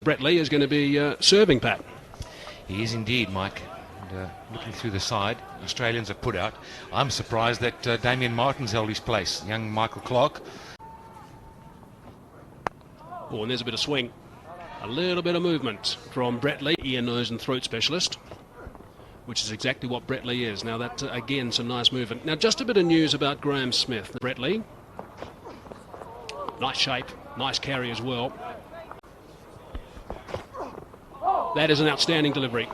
Brett Lee is going to be serving, Pat. He is indeed, Mike. And, looking through the side, Australians have put out. I'm surprised that Damien Martin's held his place. Young Michael Clark. Oh, and there's a bit of swing. A little bit of movement from Brett Lee, ear, nose and throat specialist, which is exactly what Brett Lee is. Now that, again, some nice movement. Now just a bit of news about Graham Smith. Brett Lee, nice shape, nice carry as well. That is an outstanding delivery.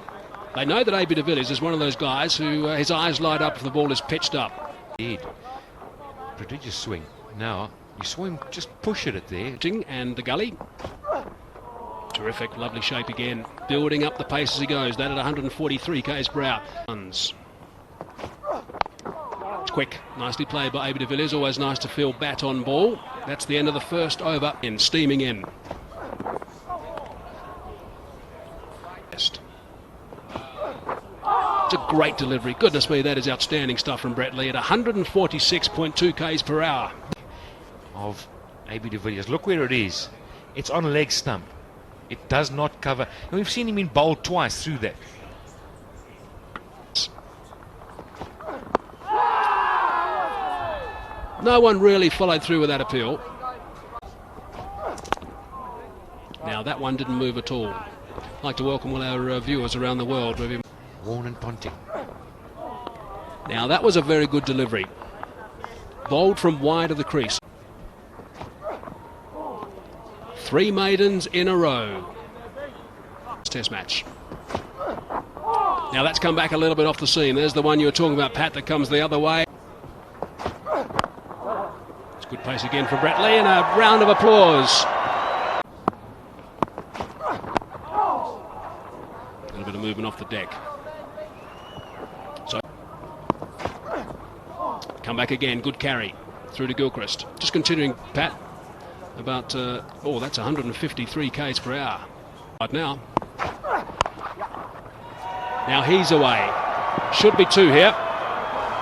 They know that A.B. de Villiers is one of those guys who his eyes light up if the ball is pitched up. Indeed. Prodigious swing. Now, you saw him just push it at there. And the gully. Terrific, lovely shape again. Building up the pace as he goes. That at 143 k's per hour. It's quick. Nicely played by A.B. de Villiers. Always nice to feel bat on ball. That's the end of the first over. And steaming in. It's a great delivery. Goodness me, that is outstanding stuff from Brett Lee at 146.2 k's per hour. Of A.B. de Villiers. Look where it is. It's on leg stump. It does not cover. And we've seen him in bowl twice through that. No one really followed through with that appeal. Now that one didn't move at all. I'd like to welcome all our viewers around the world. Warren and Ponting. Now that was a very good delivery. Bowled from wide of the crease. 3 maidens in a row. Test match. Now that's come back a little bit off the seam. There's the one you were talking about, Pat, that comes the other way. It's good pace again from Brett Lee and a round of applause. A little bit of movement off the deck. So come back again, good carry through to Gilchrist. Just continuing, Pat. About, that's 153 k's per hour. Right now. Now he's away. Should be 2 here.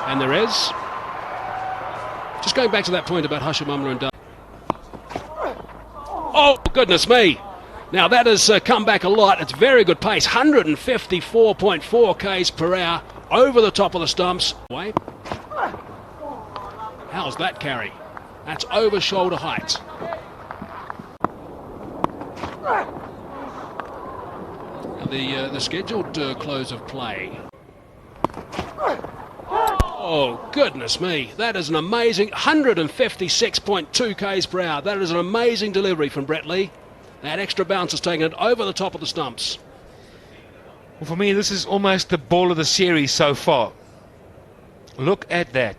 And there is. Just going back to that point about Hashimamla and Dale. Oh, goodness me. Now that has come back a lot. It's very good pace. 154.4 k's per hour over the top of the stumps. Wait. How's that carry? That's over shoulder height. The scheduled close of play. Oh, goodness me. That is an amazing 156.2 k's per hour. That is an amazing delivery from Brett Lee. That extra bounce has taken it over the top of the stumps. Well, for me, this is almost the ball of the series so far. Look at that.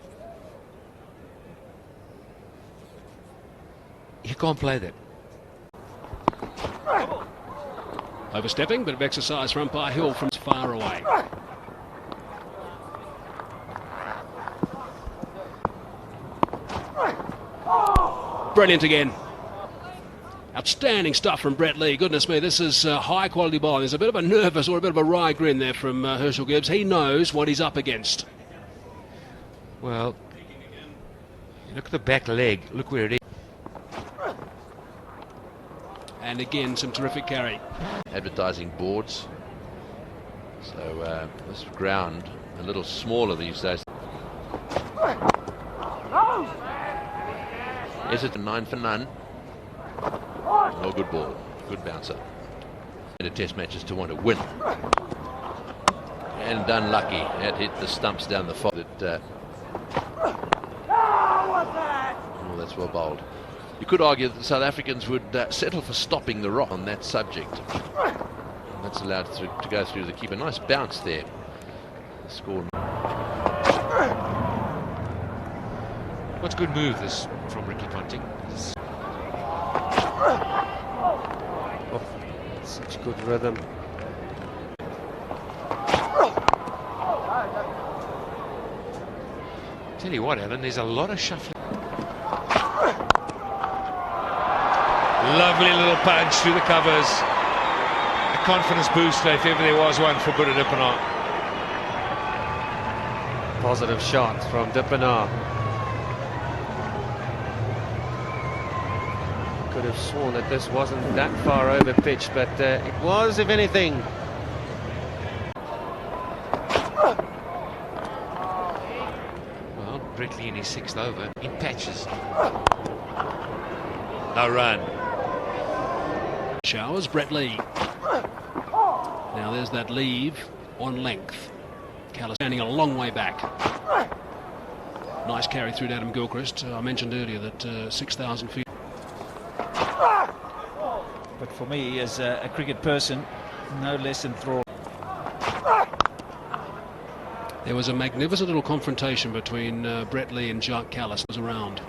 You can't play that. Overstepping, bit of exercise for umpire Hill from far away. Brilliant again. Outstanding stuff from Brett Lee. Goodness me, this is high quality bowling. There's a bit of a nervous or a bit of a wry grin there from Herschel Gibbs. He knows what he's up against. Well, look at the back leg. Look where it is. And again, some terrific carry. Advertising boards. So this ground a little smaller these days. Is it a 9 for none? No, good ball. Good bouncer. In a test match is to want to win. And unlucky. It hit the stumps down the foot. Oh, that's well bowled. You could argue that the South Africans would settle for stopping the rock on that subject. And that's allowed to go through the keeper. Nice bounce there. Score. What's a good move this from Ricky Ponting? Oh, such good rhythm. Tell you what, Alan, there's a lot of shuffling. Lovely little punch through the covers. A confidence booster if ever there was one for Dippenaar. Positive shot from Dippenaar. Could would have sworn that this wasn't that far over pitch, but it was, if anything. Well, Brett Lee in his 6th over in patches. No run. Showers, Brett Lee. Now there's that leave on length. Callis standing a long way back. Nice carry through to Adam Gilchrist. I mentioned earlier that 6,000 feet. But for me, as a cricket person, no less enthralled. There was a magnificent little confrontation between Brett Lee and Jacques Callis was around.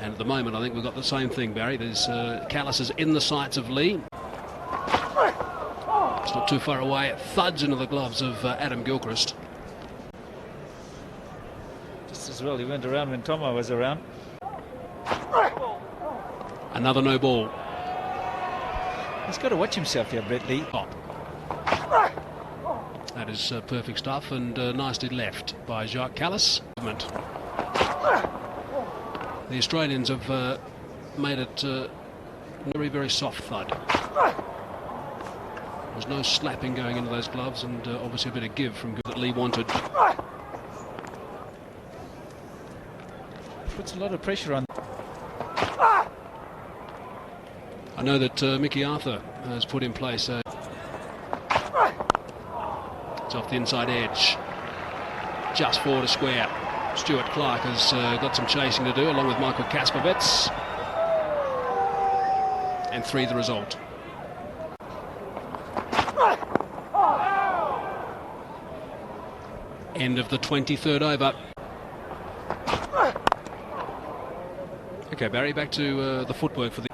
And at the moment, I think we've got the same thing, Barry. There's Callis is in the sights of Lee. It's not too far away. It thuds into the gloves of Adam Gilchrist. Just as well he went around when Tomo was around. Another no ball. He's got to watch himself here, Brett Lee. Top. That is perfect stuff, and nicely left by Jacques Callis. The Australians have made it very, very soft thud. There's no slapping going into those gloves, and obviously a bit of give from that Lee wanted. Puts a lot of pressure on. I know that Mickey Arthur has put in place. It's off the inside edge, just forward a square. Stuart Clark has got some chasing to do, along with Michael Kaspovets, and 3 the result. End of the 23rd over. Okay, Barry, back to the footwork for the.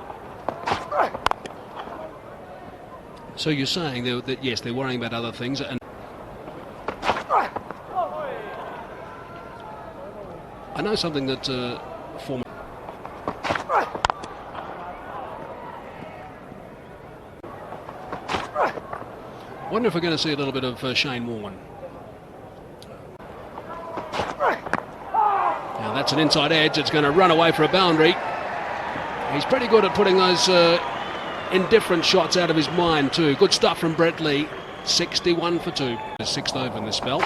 So you're saying that yes, they're worrying about other things, and I know something that former. Wonder if we're going to see a little bit of Shane Warne. Now that's an inside edge. It's going to run away for a boundary. He's pretty good at putting those indifferent shots out of his mind too. Good stuff from Brett Lee. 61 for 2. His 6th over in this spell.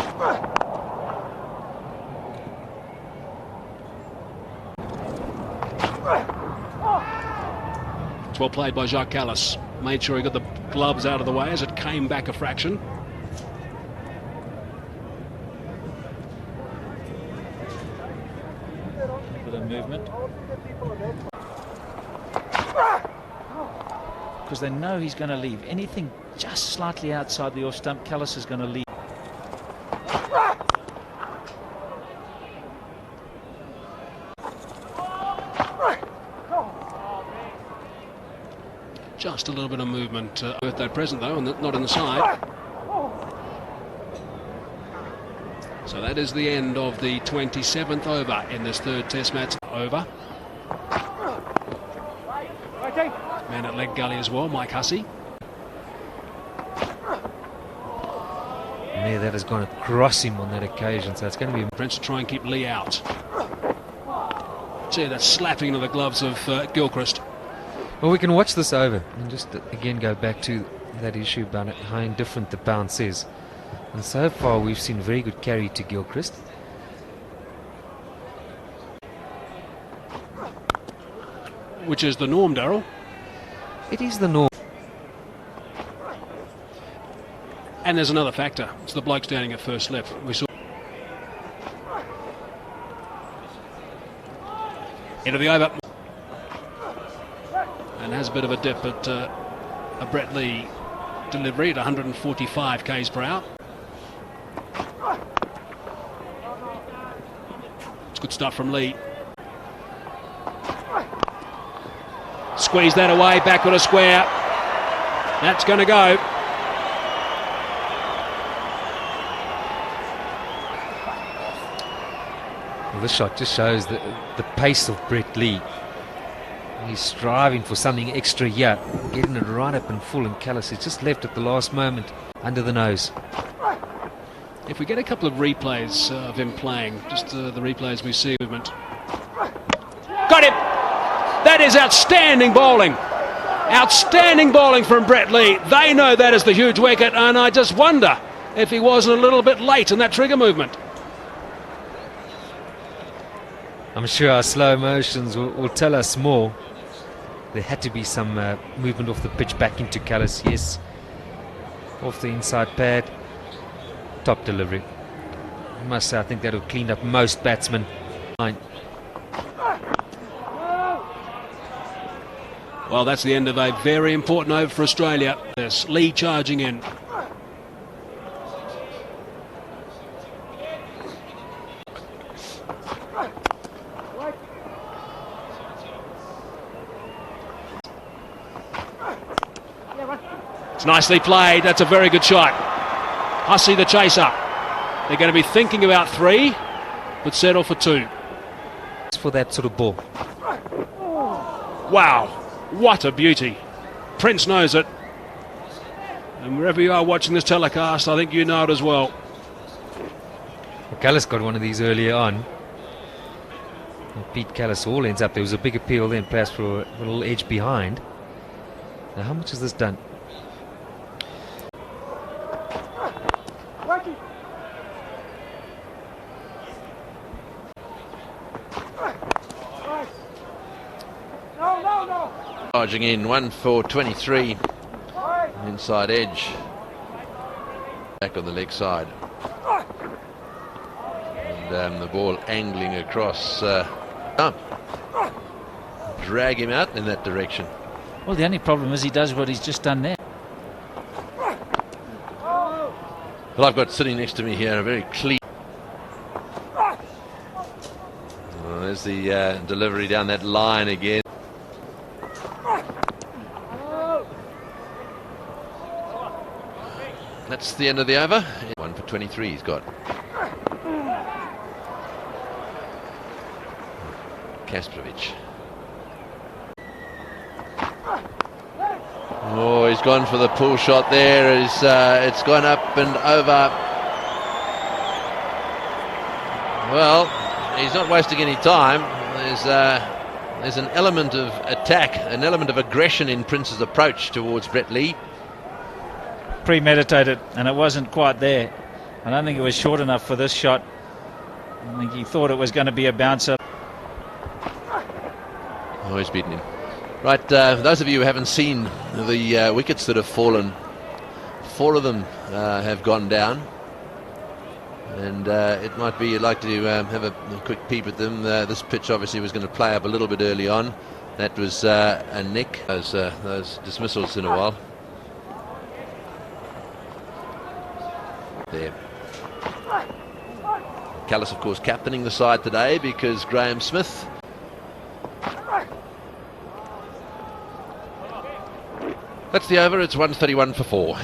It's well played by Jacques Callis. Made sure he got the gloves out of the way as it came back a fraction. A bit of movement. Because they know he's going to leave. Anything just slightly outside the off stump, Callis is going to leave. Just a little bit of movement. Birthday present though, and not in the side. So that is the end of the 27th over in this 3rd Test match. Over. Man at leg gully as well, Mike Hussey. Yeah, that has gone across him on that occasion, so it's going to be. Prince to try and keep Lee out. Gee, that's slapping into the gloves of Gilchrist. Well, we can watch this over and just again go back to that issue about how indifferent the bounce is. And so far we've seen very good carry to Gilchrist. Which is the norm, Darryl. It is the norm. And there's another factor. It's the bloke standing at first slip. We saw into the over. And has a bit of a dip at a Brett Lee delivery at 145 k's per hour. It's good stuff from Lee. Squeeze that away, back with a square. That's going to go. Well, this shot just shows the pace of Brett Lee. He's striving for something extra here, getting it right up and full, and Callis is just left at the last moment under the nose. If we get a couple of replays of him playing, just the replays we see movement. Got him! That is outstanding bowling. Outstanding bowling from Brett Lee. They know that is the huge wicket, and I just wonder if he wasn't a little bit late in that trigger movement. I'm sure our slow motions will tell us more. There had to be some movement off the pitch back into Callis. Yes, off the inside pad. Top delivery. I must say, I think that will clean up most batsmen. Well, that's the end of a very important over for Australia. There's Lee charging in. It's nicely played. That's a very good shot. Hussey the chaser. They're going to be thinking about 3, but settle for 2. For that sort of ball. Wow, what a beauty. Prince knows it. And wherever you are watching this telecast, I think you know it as well. Callis got one of these earlier on. And Pete Callis all ends up. There was a big appeal then, perhaps for a little edge behind. Now, how much has this done? Charging in, 1 for 23. Inside edge. Back on the leg side. And the ball angling across. Drag him out in that direction. Well, the only problem is he does what he's just done there. Well, I've got sitting next to me here a very clean. There's the delivery down that line again. That's the end of the over. 1 for 23 he's got. Kastrovic. Oh, he's gone for the pull shot there. It's gone up and over. Well, he's not wasting any time. There's an element of attack, an element of aggression in Prince's approach towards Brett Lee. Premeditated, and it wasn't quite there. I don't think it was short enough for this shot. I think he thought it was going to be a bouncer. Oh, he's beaten him. Right, those of you who haven't seen the wickets that have fallen, 4 of them have gone down. And it might be you'd like to have a quick peep at them. This pitch obviously was going to play up a little bit early on. That was a nick. Those dismissals in a while. There. Callis, of course, captaining the side today because Graham Smith. That's the over. It's 131 for 4.